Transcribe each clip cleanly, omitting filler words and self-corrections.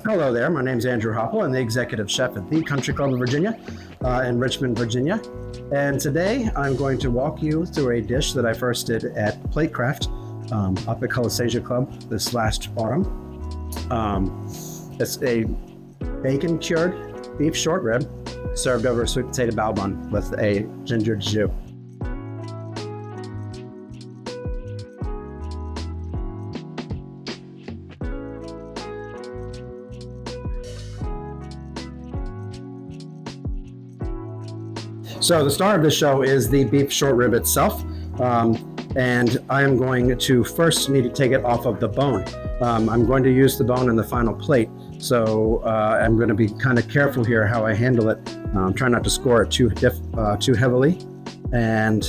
Hello there, my name is Andrew Haapala. I'm the executive chef at the Country Club of Virginia in Richmond, Virginia. And today I'm going to walk you through a dish that I first did at Platecraft up at Finalizing Club this last autumn. It's a bacon cured beef short rib served over a sweet potato bao bun with a ginger jus. So the star of the show is the beef short rib itself, and I am going to first need to take it off of the bone. I'm going to use the bone in the final plate, so I'm going to be kind of careful here how I handle it. Try not to score it too heavily, and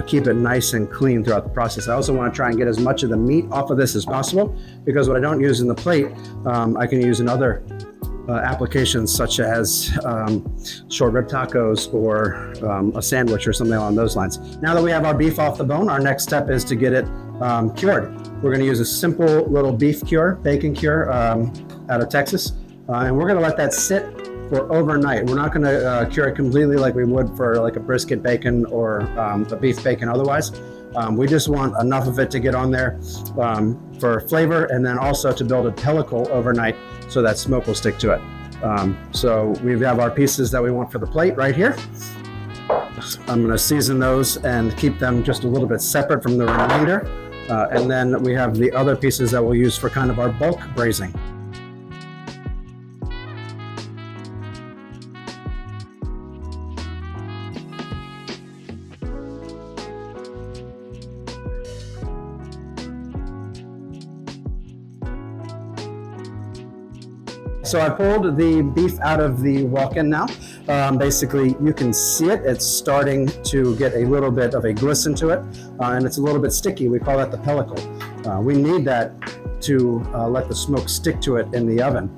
keep it nice and clean throughout the process. I also want to try and get as much of the meat off of this as possible, because what I don't use in the plate, I can use in other applications such as short rib tacos or a sandwich or something along those lines. Now that we have our beef off the bone, our next step is to get it cured. We're going to use a simple little beef cure, bacon cure out of Texas, and we're going to let that sit for overnight. We're not going to cure it completely like we would for like a brisket bacon or a beef bacon otherwise. We just want enough of it to get on there for flavor, and then also to build a pellicle overnight so that smoke will stick to it. So we have our pieces that we want for the plate right here. I'm going to season those and keep them just a little bit separate from the remainder. And then we have the other pieces that we'll use for kind of our bulk braising. So I pulled the beef out of the walk-in now. Basically, you can see it. It's starting to get a little bit of a glisten to it, and it's a little bit sticky. We call that the pellicle. We need that to let the smoke stick to it in the oven.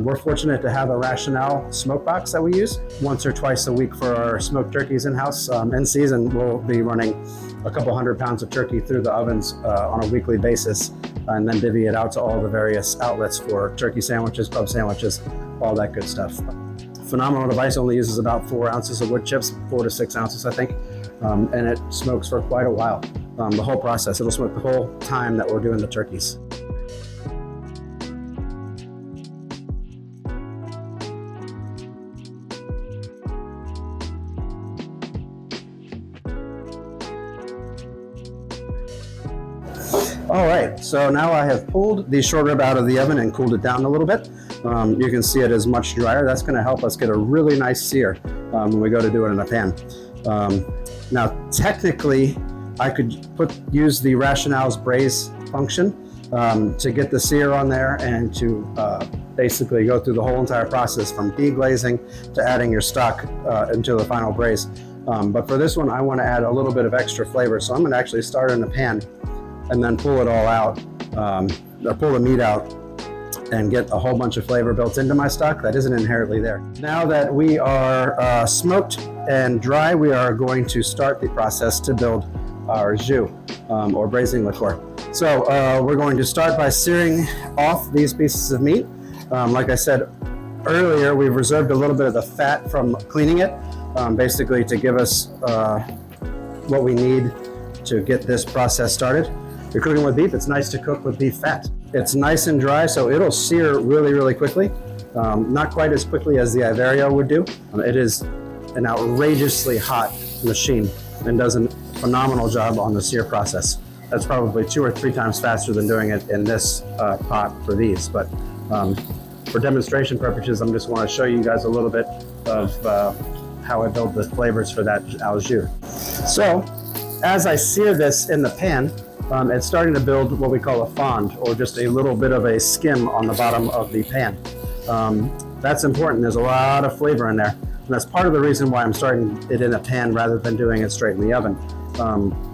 We're fortunate to have a Rationale smoke box that we use once or twice a week for our smoked turkeys in-house. In season, we'll be running a couple 100 pounds of turkey through the ovens on a weekly basis, and then divvy it out to all the various outlets for turkey sandwiches, pub sandwiches, all that good stuff. Phenomenal device, only uses about 4 ounces of wood chips, 4 to 6 ounces, I think, and it smokes for quite a while. The whole process, it'll smoke the whole time that we're doing the turkeys. All right, so now I have pulled the short rib out of the oven and cooled it down a little bit. You can see it is much drier. That's going to help us get a really nice sear when we go to do it in a pan. Now, technically, I could use the Rationale's braise function to get the sear on there and to basically go through the whole entire process from deglazing to adding your stock into the final braise. But for this one, I want to add a little bit of extra flavor, so I'm going to actually start in the pan and then pull it all out, or pull the meat out and get a whole bunch of flavor built into my stock that isn't inherently there. Now that we are smoked and dry, we are going to start the process to build our jus, or braising liqueur. So we're going to start by searing off these pieces of meat. Like I said earlier, we've reserved a little bit of the fat from cleaning it, basically to give us what we need to get this process started. If you're cooking with beef, it's nice to cook with beef fat. It's nice and dry, so it'll sear really, really quickly. Not quite as quickly as the Iverio would do. It is an outrageously hot machine and does a phenomenal job on the sear process. That's probably 2 or 3 times faster than doing it in this pot for these. But for demonstration purposes, I just want to show you guys a little bit of how I build the flavors for that au jus. So, as I sear this in the pan, it's starting to build what we call a fond, or just a little bit of a skim on the bottom of the pan. That's important. There's a lot of flavor in there. And that's part of the reason why I'm starting it in a pan rather than doing it straight in the oven.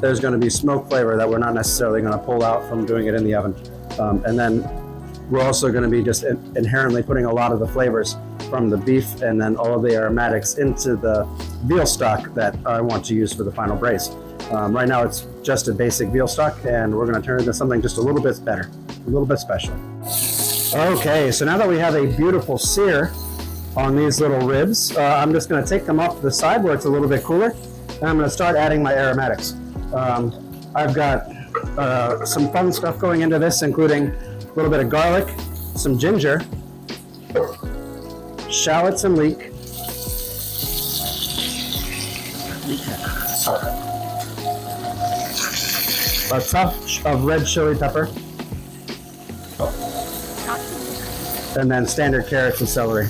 There's going to be smoke flavor that we're not necessarily going to pull out from doing it in the oven. And then we're also going to be just inherently putting a lot of the flavors from the beef and then all of the aromatics into the veal stock that I want to use for the final braise. Right now it's just a basic veal stock, and we're going to turn it into something just a little bit better, a little bit special. Okay, so now that we have a beautiful sear on these little ribs, I'm just going to take them off to the side where it's a little bit cooler, and I'm going to start adding my aromatics. I've got some fun stuff going into this, including a little bit of garlic, some ginger, shallots and leek, a touch of red chili pepper, and then standard carrots and celery.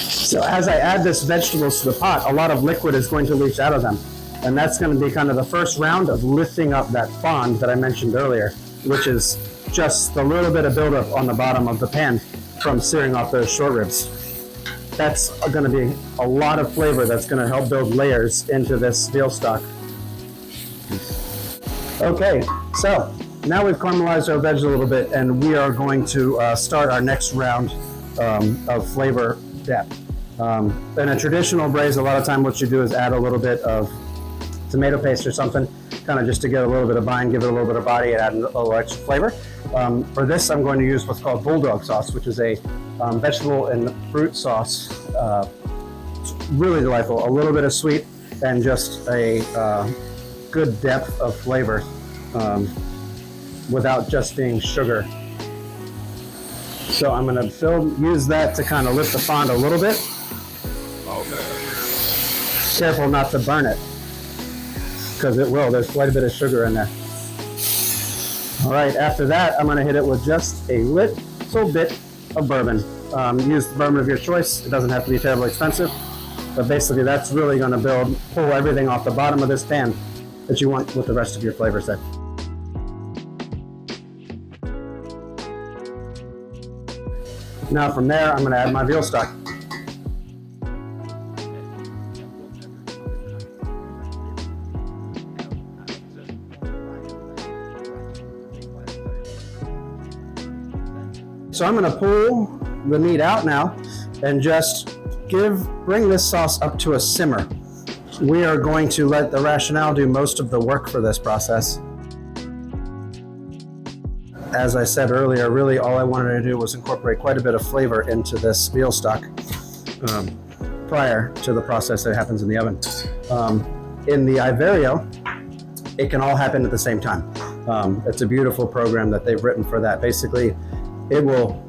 So as I add this vegetables to the pot, a lot of liquid is going to leach out of them. And that's going to be kind of the first round of lifting up that fond that I mentioned earlier, which is just a little bit of buildup on the bottom of the pan from searing off those short ribs. That's going to be a lot of flavor that's going to help build layers into this veal stock. Okay, so now we've caramelized our veg a little bit, and we are going to start our next round of flavor depth. In a traditional braise, a lot of time what you do is add a little bit of tomato paste or something, kind of just to get a little bit of bind, give it a little bit of body, and add a little extra flavor. For this, I'm going to use what's called bulldog sauce, which is a vegetable and fruit sauce. It's really delightful. A little bit of sweet and just a good depth of flavor without just being sugar. So I'm going to use that to kind of lift the fond a little bit. Careful not to burn it, because it will. There's quite a bit of sugar in there. All right, after that, I'm going to hit it with just a little bit of bourbon. Use the bourbon of your choice. It doesn't have to be terribly expensive, but basically that's really going to pull everything off the bottom of this pan that you want with the rest of your flavor set. Now from there, I'm going to add my veal stock. So I'm going to pull the meat out now and just bring this sauce up to a simmer. We are going to let the rationale do most of the work for this process. As I said earlier, really all I wanted to do was incorporate quite a bit of flavor into this veal stock prior to the process that happens in the oven. In the Iverio, it can all happen at the same time. It's a beautiful program that they've written for that. Basically, it will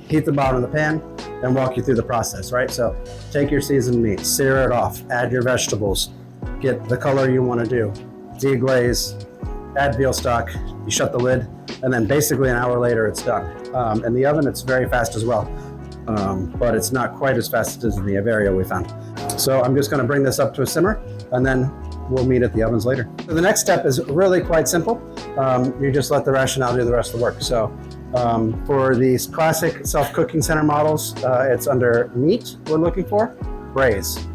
heat the bottom of the pan and walk you through the process, right? So take your seasoned meat, sear it off, add your vegetables, get the color you want to do, deglaze, add veal stock, you shut the lid, and then basically an hour later it's done. In the oven, it's very fast as well, but it's not quite as fast as in the Iverio we found. So I'm just going to bring this up to a simmer, and then we'll meet at the ovens later. So the next step is really quite simple. You just let the rationale do the rest of the work. So for these classic self-cooking center models, it's under meat we're looking for, braise.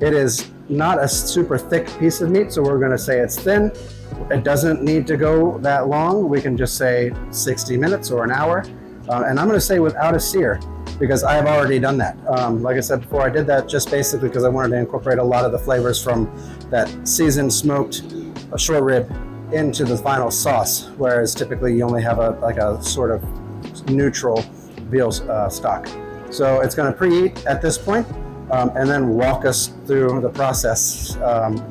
It is not a super thick piece of meat, so we're going to say it's thin. It doesn't need to go that long. We can just say 60 minutes or an hour. And I'm going to say without a sear, because I've already done that. Like I said before, I did that just basically because I wanted to incorporate a lot of the flavors from that seasoned smoked short rib into the final sauce, whereas typically you only have a sort of neutral veal stock. So it's going to preheat at this point, and then walk us through the process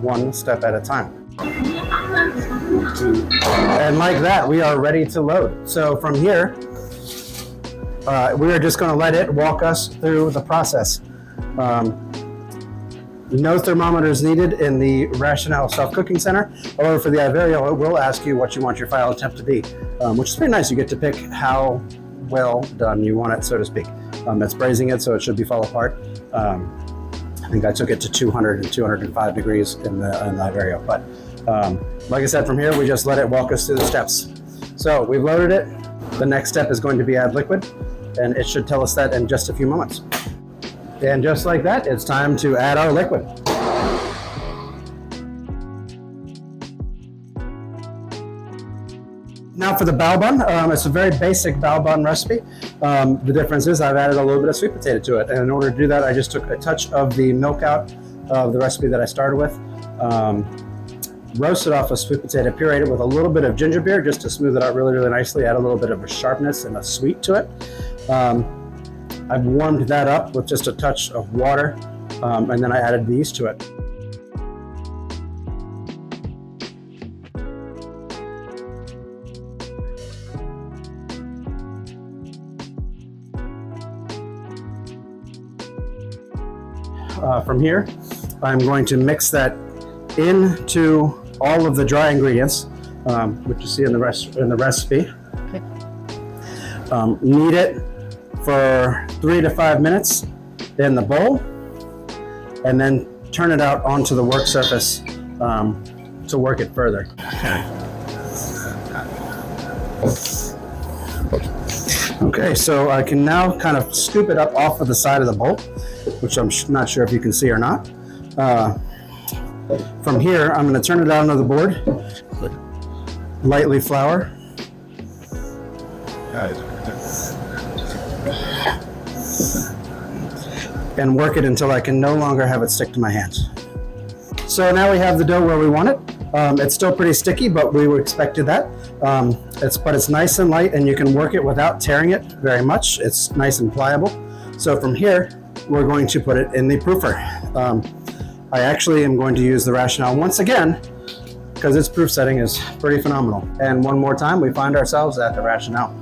one step at a time. And like that, we are ready to load. So from here, we are just going to let it walk us through the process. No thermometers needed in the Rationale Self-Cooking Center. However, for the Iverio, it will ask you what you want your final temp to be, which is pretty nice. You get to pick how well done you want it, so to speak. It's braising it, so it should be fall apart. I think I took it to 200 and 205 degrees in the Iverio. But like I said, from here, we just let it walk us through the steps. So we've loaded it. The next step is going to be add liquid, and it should tell us that in just a few moments. And just like that, it's time to add our liquid. Now for the bao bun, it's a very basic bao bun recipe. The difference is I've added a little bit of sweet potato to it. And in order to do that, I just took a touch of the milk out of the recipe that I started with. roasted off a sweet potato, pureed it with a little bit of ginger beer just to smooth it out really, really nicely, add a little bit of a sharpness and a sweet to it. I've warmed that up with just a touch of water, and then I added these to it. From here, I'm going to mix that into all of the dry ingredients, which you see in the recipe. Okay. Knead it for 3 to 5 minutes in the bowl, and then turn it out onto the work surface to work it further. Okay, so I can now kind of scoop it up off of the side of the bowl, which I'm not sure if you can see or not. From here, I'm going to turn it out onto the board, lightly flour. And work it until I can no longer have it stick to my hands. So now we have the dough where we want it. It's still pretty sticky, but we expected that. But it's nice and light, and you can work it without tearing it very much. It's nice and pliable. So from here, we're going to put it in the proofer. I actually am going to use the Rationale once again, because its proof setting is pretty phenomenal. And one more time, we find ourselves at the Rationale.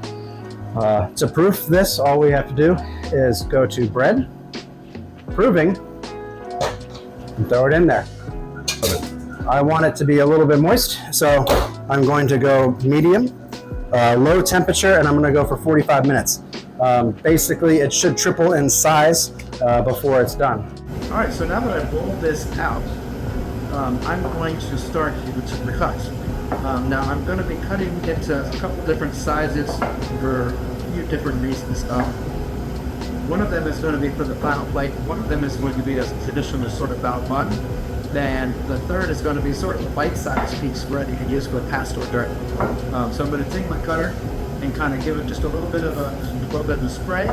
To proof this, all we have to do is go to bread, proving, and throw it in there. I want it to be a little bit moist, so I'm going to go medium, low temperature, and I'm going to go for 45 minutes. Basically, it should triple in size before it's done. All right, so now that I've rolled this out, I'm going to start to cut. Now I'm going to be cutting it to a couple different sizes for a few different reasons. One of them is going to be for the final plate. One of them is going to be a traditional sort of bao bun. Then the third is going to be sort of a bite-sized piece ready to use for pasta or dirt. So I'm going to take my cutter and kind of give it just a little bit of a spray.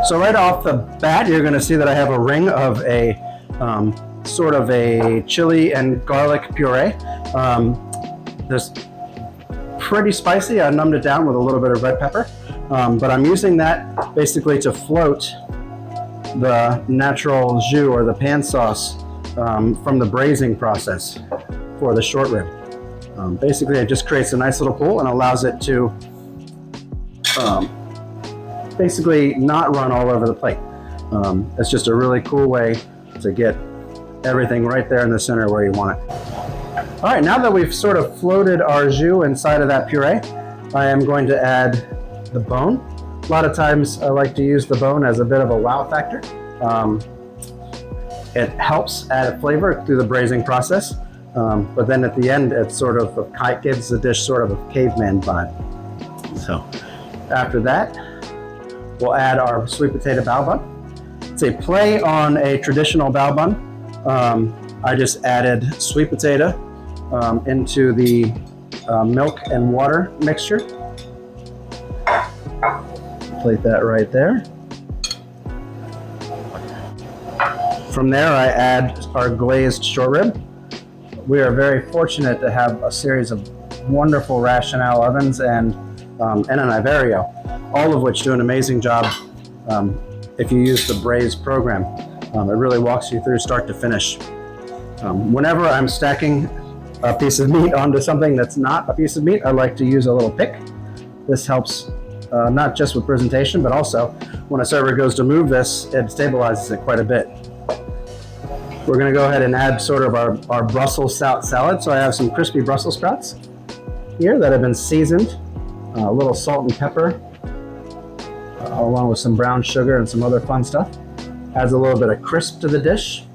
So right off the bat, you're going to see that I have a ring of a sort of a chili and garlic puree. This pretty spicy. I numbed it down with a little bit of red pepper, but I'm using that basically to float the natural jus or the pan sauce from the braising process for the short rib. Basically, it just creates a nice little pool and allows it to basically not run all over the plate. It's just a really cool way to get everything right there in the center where you want it. All right, now that we've sort of floated our jus inside of that puree, I am going to add the bone. A lot of times I like to use the bone as a bit of a wow factor. It helps add a flavor through the braising process, but then at the end it sort of gives the dish sort of a caveman vibe. So after that, we'll add our sweet potato bao bun. It's a play on a traditional bao bun. I just added sweet potato into the milk and water mixture. Plate that right there. From there, I add our glazed short rib. We are very fortunate to have a series of wonderful Rationale ovens and an Iverio, all of which do an amazing job if you use the braise program. It really walks you through start to finish. Whenever I'm stacking a piece of meat onto something that's not a piece of meat, I like to use a little pick. This helps not just with presentation, but also when a server goes to move this, it stabilizes it quite a bit. We're going to go ahead and add sort of our Brussels sprout salad. So I have some crispy Brussels sprouts here that have been seasoned, a little salt and pepper, along with some brown sugar and some other fun stuff. Adds a little bit of crisp to the dish.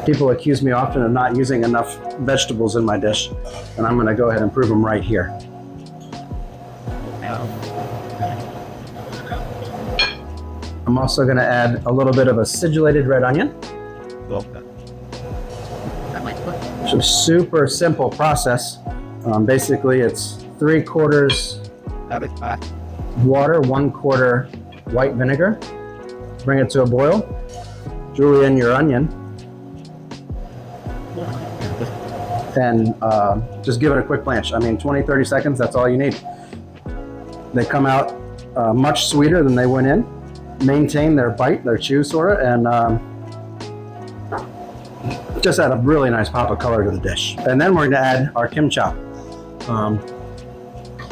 People accuse me often of not using enough vegetables in my dish, and I'm going to go ahead and prove them right here. I'm also going to add a little bit of acidulated red onion. It's a super simple process. Basically, it's 3/4 water, 1/4 white vinegar. Bring it to a boil. Julienne your onion. And just give it a quick blanch. I mean, 20-30 seconds, that's all you need. They come out much sweeter than they went in. Maintain their bite, their chew sort of, and just add a really nice pop of color to the dish. And then we're going to add our kimchi.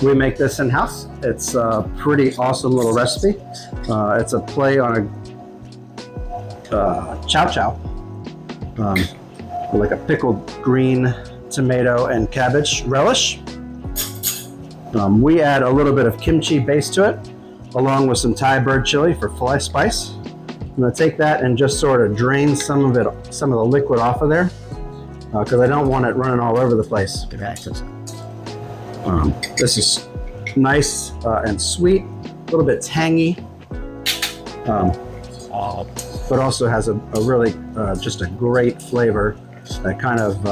We make this in-house. It's a pretty awesome little recipe. It's a play on a chow chow, like a pickled green tomato and cabbage relish. We add a little bit of kimchi base to it, along with some Thai bird chili for spice. I'm going to take that and just sort of drain some of the liquid off of there, because I don't want it running all over the place. This is nice and sweet, a little bit tangy, but also has a really just a great flavor that kind of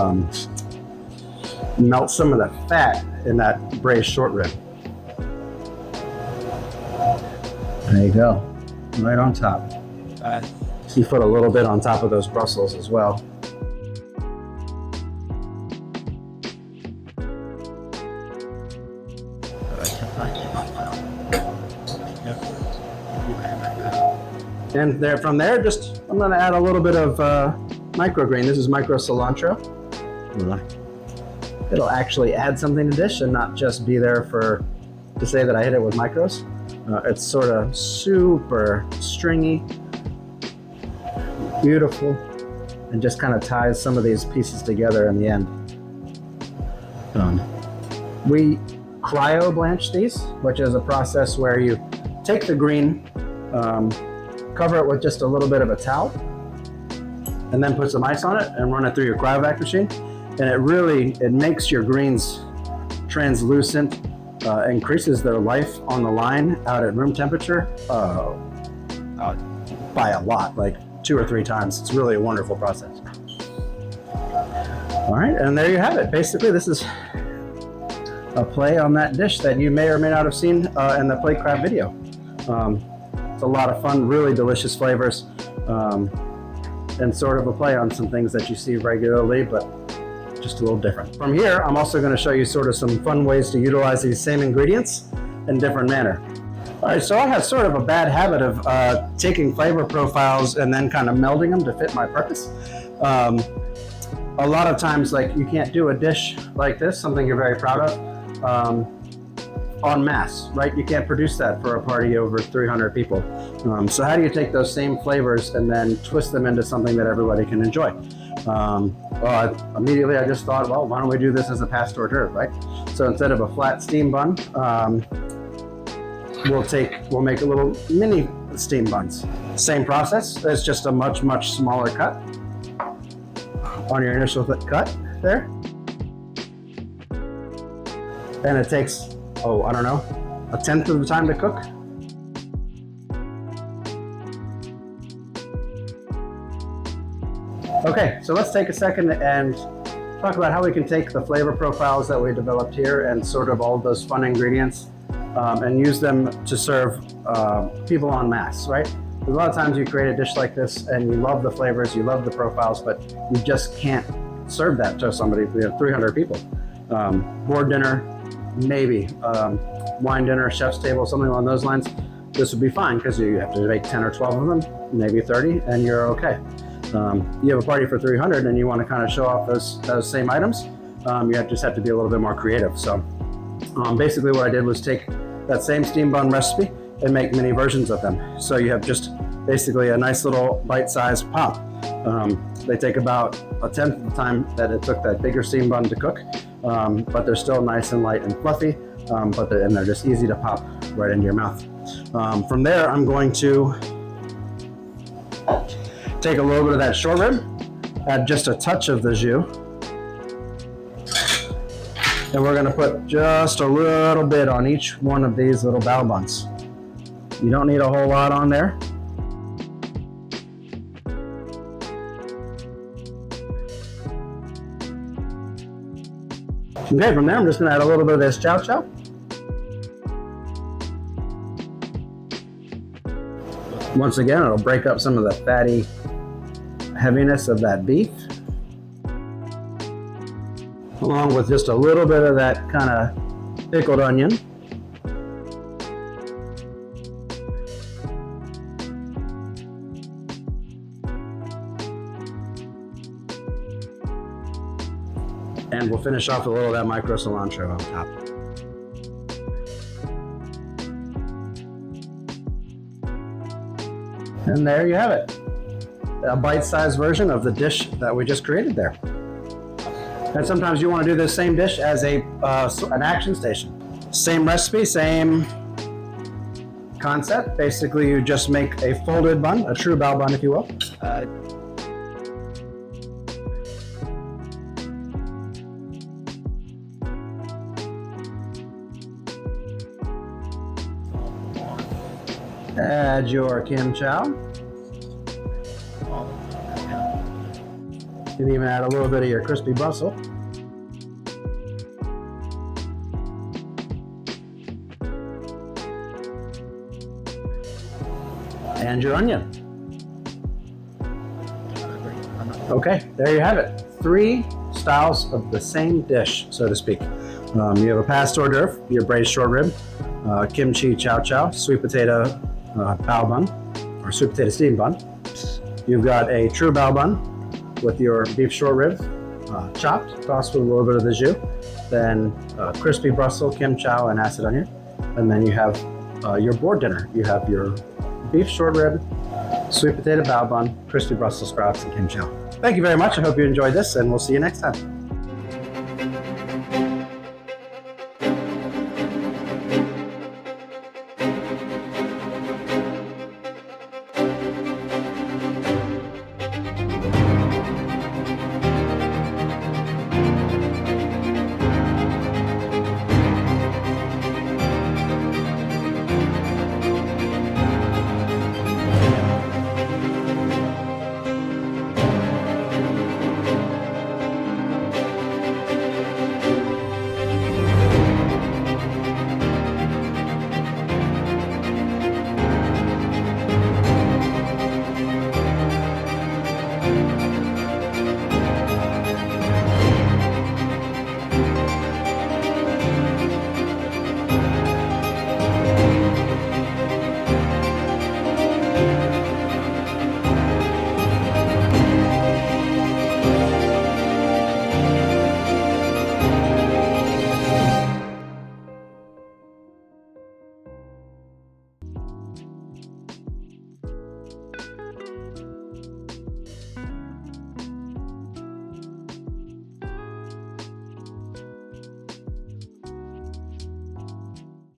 melts some of the fat in that braised short rib. There you go, right on top. You put a little bit on top of those Brussels as well. And from there, I'm going to add a little bit of microgreen. This is micro cilantro. It'll actually add something to the dish and not just be there to say that I hit it with micros. It's sort of super stringy, beautiful, and just kind of ties some of these pieces together in the end. We cryo blanch these, which is a process where you take the green, cover it with just a little bit of a towel, and then put some ice on it and run it through your cryovac machine. And it makes your greens translucent, increases their life on the line out at room temperature by a lot, like 2 or 3 times. It's really a wonderful process. All right, and there you have it. Basically, this is a play on that dish that you may or may not have seen in the plate crab video. It's a lot of fun, really delicious flavors, and sort of a play on some things that you see regularly, but just a little different. From here, I'm also going to show you sort of some fun ways to utilize these same ingredients in different manner. All right, so I have sort of a bad habit of taking flavor profiles and then kind of melding them to fit my purpose. A lot of times, like, you can't do a dish like this, something you're very proud of, en masse, right? You can't produce that for a party over 300 people. So how do you take those same flavors and then twist them into something that everybody can enjoy? Immediately I just thought, well, why don't we do this as a past hors d'oeuvre, right? So instead of a flat steam bun, we'll make a little mini steam buns. Same process, it's just a much, much smaller cut on your initial cut there. And it takes, I don't know, 1/10 of the time to cook. Okay, so let's take a second and talk about how we can take the flavor profiles that we developed here and sort of all of those fun ingredients and use them to serve people en masse, right? Because a lot of times you create a dish like this and you love the flavors, you love the profiles, but you just can't serve that to somebody, 300 people. Board dinner, maybe. Wine dinner, chef's table, something along those lines. This would be fine because you have to make 10 or 12 of them, maybe 30, and you're okay. You have a party for 300 and you want to kind of show off those same items, just have to be a little bit more creative. So basically what I did was take that same steam bun recipe and make mini versions of them. So you have just basically a nice little bite-sized pop. They take about a tenth of the time that it took that bigger steam bun to cook, but they're still nice and light and fluffy, and they're just easy to pop right into your mouth. From there, I'm going to take a little bit of that short rib, add just a touch of the jus, and we're going to put just a little bit on each one of these little bao buns. You don't need a whole lot on there. Okay, from there I'm just going to add a little bit of this chow chow. Once again, it'll break up some of the fatty heaviness of that beef, along with just a little bit of that kind of pickled onion. And we'll finish off with a little of that micro cilantro on top. And there you have it. A bite-sized version of the dish that we just created there. And sometimes you want to do this same dish as an action station. Same recipe, same concept. Basically, you just make a folded bun, a true bao bun if you will. Add your kim chow. You can even add a little bit of your crispy Brussels. And your onion. Okay, there you have it. 3 styles of the same dish, so to speak. You have a past hors d'oeuvre, your braised short rib, kimchi chow chow, sweet potato bao bun, or sweet potato steamed bun. You've got a true bao bun with your beef short rib, chopped, tossed with a little bit of the jus, then crispy Brussels, kim chow, and acid onion. And then you have your board dinner. You have your beef short rib, sweet potato bao bun, crispy Brussels sprouts, and kim chow. Thank you very much. I hope you enjoyed this, and we'll see you next time.